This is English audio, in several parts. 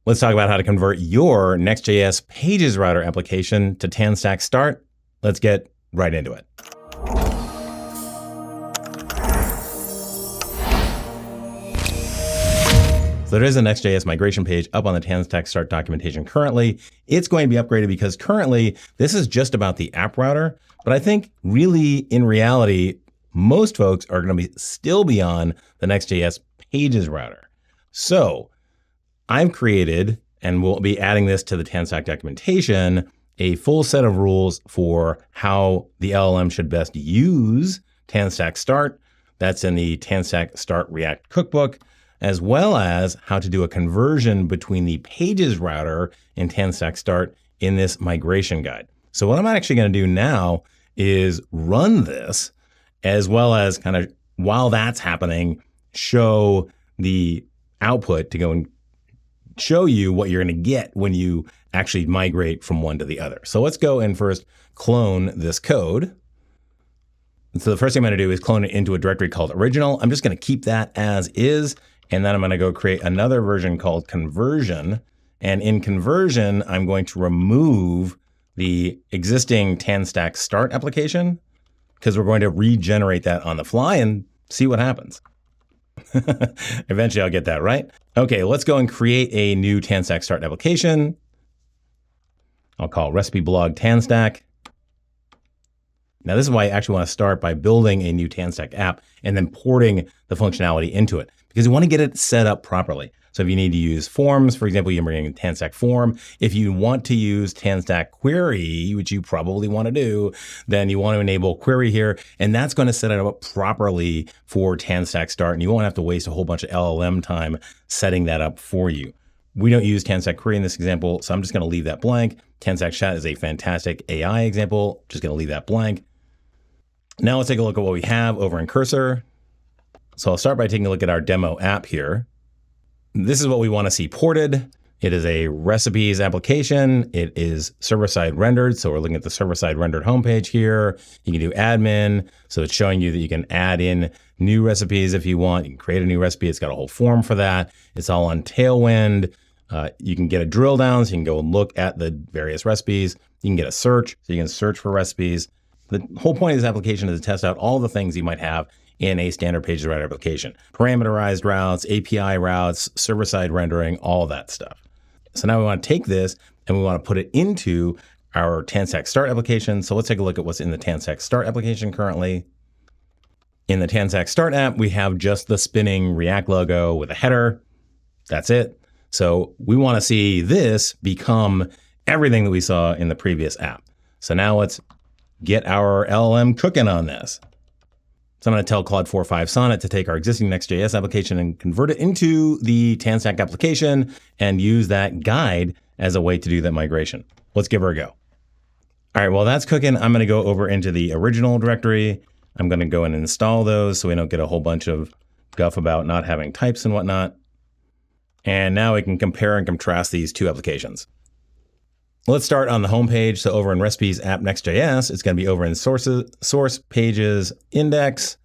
Let's talk about how to convert your NextJS Pages Router application to TanStack Start. Let's get right into it. So there is a Next.js migration page up on the TanStack Start documentation currently. It's going to be upgraded because currently this is just about the app router. But I think really in reality, most folks are going to still be on the Next.js Pages Router. So I've created, and we'll be adding this to the TanStack documentation, a full set of rules for how the LLM should best use TanStack Start. That's in the TanStack Start React Cookbook, as well as how to do a conversion between the Pages Router and TanStack Start in this migration guide. So what I'm actually going to do now is run this, as well as kind of, while that's happening, show the output to go and show you what you're going to get when you actually migrate from one to the other. So let's go and first clone this code. And so the first thing I'm going to do is clone it into a directory called original. I'm just going to keep that as is. And then I'm going to go create another version called conversion. And in conversion, I'm going to remove the existing TanStack Start application because we're going to regenerate that on the fly and see what happens. Eventually I'll get that right. Okay, let's go and create a new TanStack Start application. I'll call recipe blog TanStack. Now this is why I actually want to start by building a new TanStack app and then porting the functionality into it, because you want to get it set up properly. So if you need to use forms, for example, you bring in TanStack form. If you want to use TanStack query, which you probably want to do, then you want to enable query here, and that's going to set it up properly for TanStack Start, and you won't have to waste a whole bunch of LLM time setting that up for you. We don't use TanStack query in this example, so I'm just going to leave that blank. TanStack chat is a fantastic AI example. Just going to leave that blank. Now let's take a look at what we have over in Cursor. So I'll start by taking a look at our demo app here. This is what we want to see ported. It is a recipes application. It is server-side rendered. So we're looking at the server-side rendered homepage here. You can do admin. So it's showing you that you can add in new recipes if you want. You can create a new recipe. It's got a whole form for that. It's all on Tailwind. You can get a drill down, so you can go and look at the various recipes. You can get a search, so you can search for recipes. The whole point of this application is to test out all the things you might have in a standard Pages Router application. Parameterized routes, API routes, server-side rendering, all that stuff. So now we want to take this and we want to put it into our TanStack Start application. So let's take a look at what's in the TanStack Start application currently. In the TanStack Start app, we have just the spinning React logo with a header. That's it. So we want to see this become everything that we saw in the previous app. So now let's get our LLM cooking on this. So I'm going to tell Claude 4.5 Sonnet to take our existing Next.js application and convert it into the TanStack application and use that guide as a way to do that migration. Let's give her a go. All right, while that's cooking, I'm going to go over into the original directory. I'm going to go and install those so we don't get a whole bunch of guff about not having types and whatnot. And now we can compare and contrast these two applications. Let's start on the home page. So over in recipes app Next.js, it's going to be over in source pages index,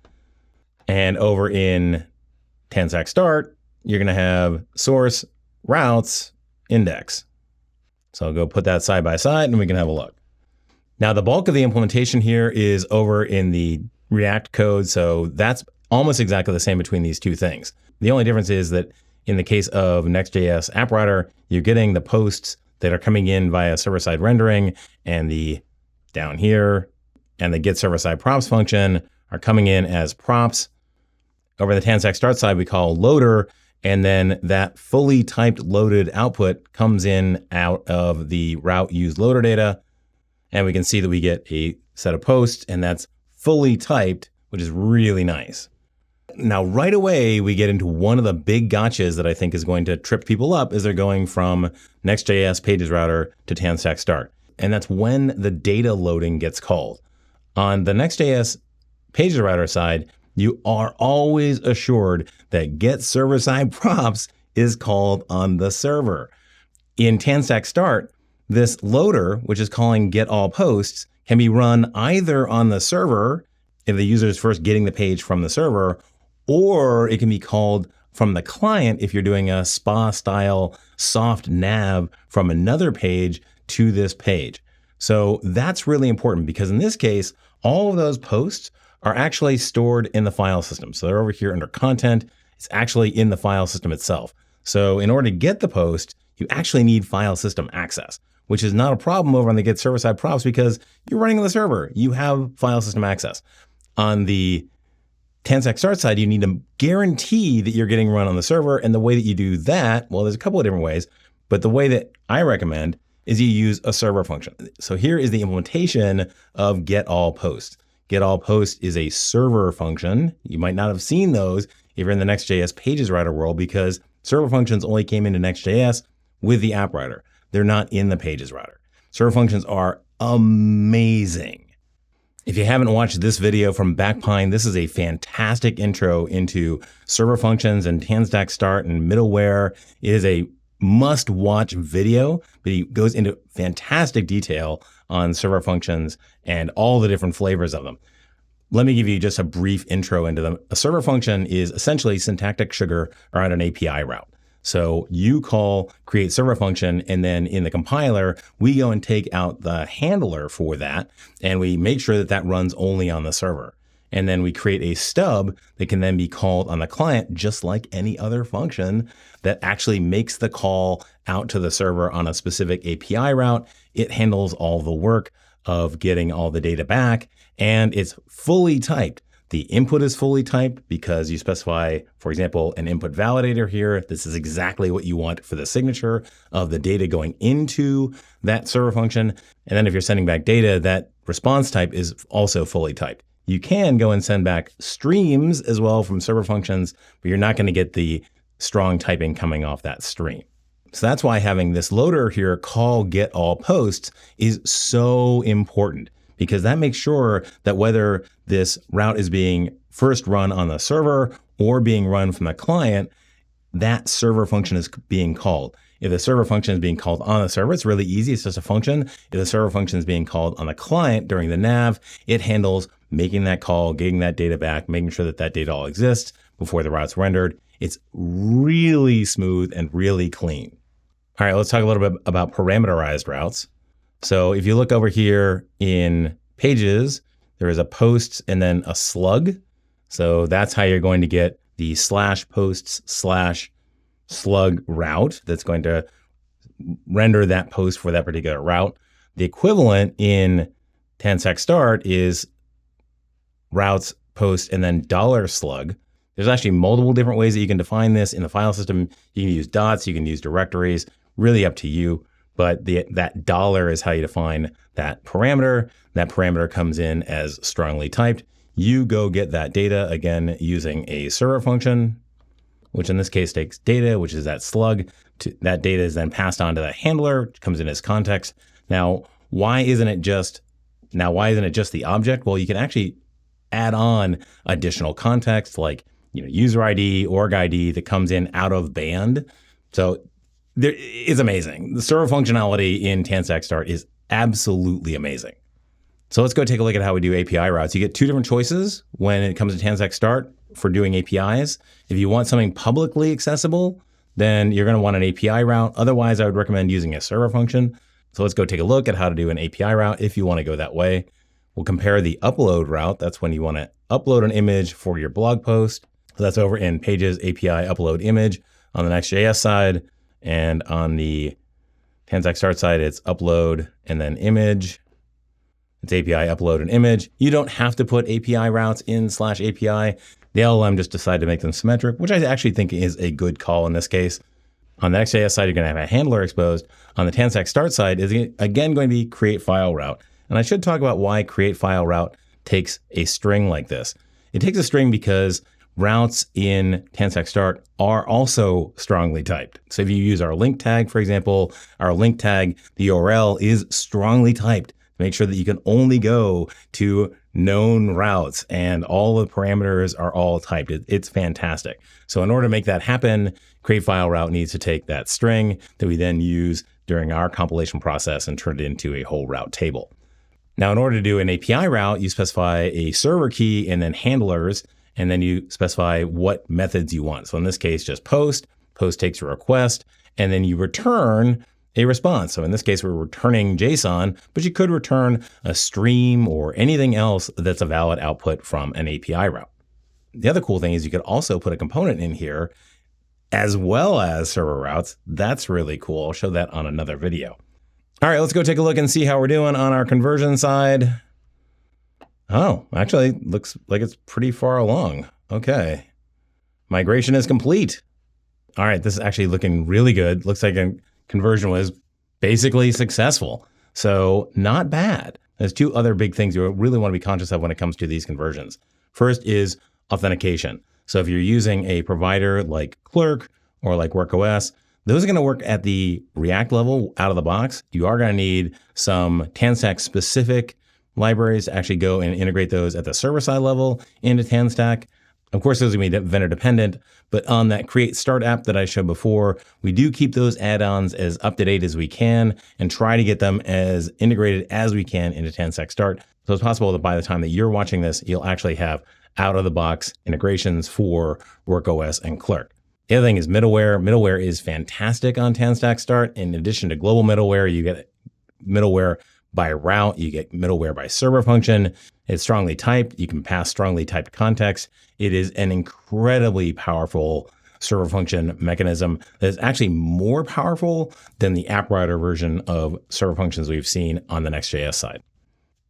and over in TanStack Start, you're going to have source routes index. So I'll go put that side by side and we can have a look. Now the bulk of the implementation here is over in the React code. So that's almost exactly the same between these two things. The only difference is that in the case of Next.js App Router, you're getting the posts that are coming in via server-side rendering, and the down here and the get server-side props function are coming in as props. Over the TanStack Start side, we call loader, and then that fully typed loaded output comes in out of the route used loader data, and we can see that we get a set of posts, and that's fully typed, which is really nice. Now, right away, we get into one of the big gotchas that I think is going to trip people up as they're going from Next.js Pages Router to TanStack Start. And that's when the data loading gets called. On the Next.js Pages Router side, you are always assured that get server-side props is called on the server. In TanStack Start, this loader, which is calling get all posts, can be run either on the server if the user is first getting the page from the server, or it can be called from the client if you're doing a spa style soft nav from another page to this page. So that's really important because in this case, all of those posts are actually stored in the file system. So they're over here under content. It's actually in the file system itself. So in order to get the post, you actually need file system access, which is not a problem over on the get server side props because you're running on the server. You have file system access. On the TanStack Start side, you need to guarantee that you're getting run on the server. And the way that you do that, well, there's a couple of different ways, but the way that I recommend is you use a server function. So here is the implementation of get all posts. Get all posts is a server function. You might not have seen those if you're in the NextJS Pages Router world because server functions only came into Next.js with the app router. They're not in the Pages Router. Server functions are amazing. If you haven't watched this video from Backpine, this is a fantastic intro into server functions and TanStack Start and middleware. It is a must-watch video, but he goes into fantastic detail on server functions and all the different flavors of them. Let me give you just a brief intro into them. A server function is essentially syntactic sugar around an API route. So you call create server function, and then in the compiler, we go and take out the handler for that, and we make sure that that runs only on the server. And then we create a stub that can then be called on the client, just like any other function that actually makes the call out to the server on a specific API route. It handles all the work of getting all the data back, and it's fully typed. The input is fully typed because you specify, for example, an input validator here. This is exactly what you want for the signature of the data going into that server function. And then if you're sending back data, that response type is also fully typed. You can go and send back streams as well from server functions, but you're not going to get the strong typing coming off that stream. So that's why having this loader here call get all posts is so important, because that makes sure that whether this route is being first run on the server or being run from the client, that server function is being called. If the server function is being called on the server, it's really easy. It's just a function. If the server function is being called on the client during the nav, it handles making that call, getting that data back, making sure that that data all exists before the route's rendered. It's really smooth and really clean. All right, let's talk a little bit about parameterized routes. So if you look over here in Pages, there is a posts and then a slug. So that's how you're going to get the /posts/slug route that's going to render that post for that particular route. The equivalent in TanStack Start is routes, post, and then $slug. There's actually multiple different ways that you can define this in the file system. You can use dots, you can use directories, really up to you. But that dollar is how you define that parameter. That parameter comes in as strongly typed. You go get that data, again, using a server function, which in this case takes data, which is that slug. That data is then passed on to the handler, which comes in as context. Now, why isn't it just the object? Well, you can actually add on additional context like user ID, org ID that comes in out of band. So it's amazing. The server functionality in TanStack Start is absolutely amazing. So let's go take a look at how we do API routes. You get two different choices when it comes to TanStack Start for doing APIs. If you want something publicly accessible, then you're going to want an API route. Otherwise, I would recommend using a server function. So let's go take a look at how to do an API route if you want to go that way. We'll compare the upload route. That's when you want to upload an image for your blog post. So that's over in Pages API upload image on the Next.js side. And on the TanStack Start side, it's upload and then image. It's API upload an image. You don't have to put API routes in /API. The LLM just decided to make them symmetric, which I actually think is a good call in this case. On the Next.js side, you're going to have a handler exposed. On the TanStack Start side is again going to be create file route. And I should talk about why create file route takes a string like this. It takes a string because routes in TanStack Start are also strongly typed. So if you use our link tag, for example, our link tag, the URL is strongly typed. Make sure that you can only go to known routes and all the parameters are all typed. It's fantastic. So in order to make that happen, create file route needs to take that string that we then use during our compilation process and turn it into a whole route table. Now, in order to do an API route, you specify a server key and then handlers. and then you specify what methods you want. So in this case, just post takes a request, and then you return a response. So in this case, we're returning JSON, but you could return a stream or anything else that's a valid output from an API route. The other cool thing is you could also put a component in here as well as server routes. That's really cool. I'll show that on another video. All right, let's go take a look and see how we're doing on our conversion side. Oh, actually looks like it's pretty far along. Okay. Migration is complete. All right, this is actually looking really good. Looks like a conversion was basically successful. So not bad. There's two other big things you really want to be conscious of when it comes to these conversions. First is authentication. So if you're using a provider like Clerk or like WorkOS, those are going to work at the React level out of the box. You are going to need some TanStack specific libraries to actually go and integrate those at the server-side level into TanStack. Of course, those are going to be vendor dependent, but on that Create Start app that I showed before, we do keep those add-ons as up-to-date as we can and try to get them as integrated as we can into TanStack Start. So it's possible that by the time that you're watching this, you'll actually have out-of-the-box integrations for WorkOS and Clerk. The other thing is middleware. Middleware is fantastic on TanStack Start. In addition to global middleware, you get middleware by route, you get middleware by server function. It's strongly typed. You can pass strongly typed context. It is an incredibly powerful server function mechanism that is actually more powerful than the app router version of server functions we've seen on the Next.js side.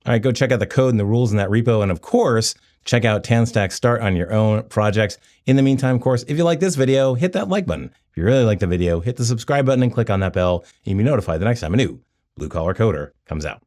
All right, go check out the code and the rules in that repo. And of course, check out TanStack Start on your own projects. In the meantime, of course, if you like this video, hit that like button. If you really like the video, hit the subscribe button and click on that bell, and you'll be notified the next time a new Blue Collar Coder comes out.